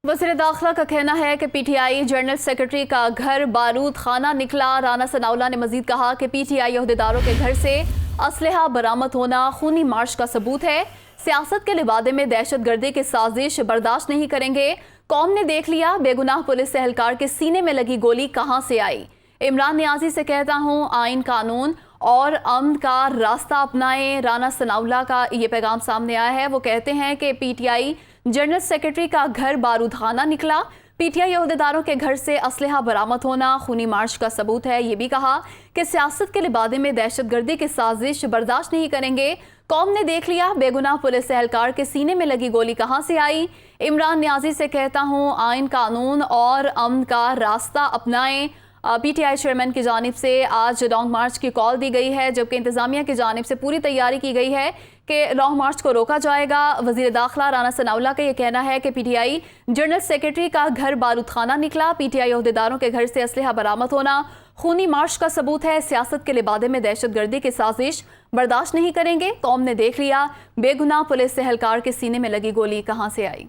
वज़ीर दाखिला का कहना है कि पीटीआई जनरल सेक्रेटरी का घर बारूद खाना निकला। राना सनाउल्लाह ने मजीद कहा कि पीटीआई अहदेदारों के घर से असलहा बरामद होना खूनी मार्च का सबूत है। सियासत के लिबादे में दहशत गर्दी की साजिश बर्दाश्त नहीं करेंगे। कौम ने देख लिया बेगुनाह पुलिस एहलकार के सीने में लगी गोली कहां से आई। इमरान नियाजी से कहता हूं आइन कानून और अमन का रास्ता अपनाएं। राना सनाउल्लाह का ये पैगाम सामने आया है। वो कहते हैं कि पीटीआई जनरल सेक्रेटरी का घर बारूदखाना निकला। पीटीआई अहदेदारों के घर से असलहा बरामद होना खूनी मार्च का सबूत है। ये भी कहा कि सियासत के लिबादे में दहशत गर्दी की साजिश बर्दाश्त नहीं करेंगे। कौम ने देख लिया बेगुनाह पुलिस एहलकार के सीने में लगी गोली कहां से आई। इमरान नियाजी से कहता हूं आइन कानून और अमन का रास्ता अपनाएं। पीटीआई चेयरमैन की जानिब से आज लॉन्ग मार्च की कॉल दी गई है, जबकि इंतजामिया की जानिब से पूरी तैयारी की गई है कि लॉन्ग मार्च को रोका जाएगा। वज़ीर दाखिला राना सनाउल्लाह का यह कहना है कि पीटीआई जनरल सेक्रेटरी का घर बारूदखाना निकला। पीटीआई अहदेदारों के घर से असलहा बरामद होना खूनी मार्च का सबूत है। सियासत के लिबादे में दहशत गर्दी की साजिश बर्दाश्त नहीं करेंगे। कौम ने देख लिया बेगुनाह पुलिस एहलकार के सीने में लगी गोली कहां से आई।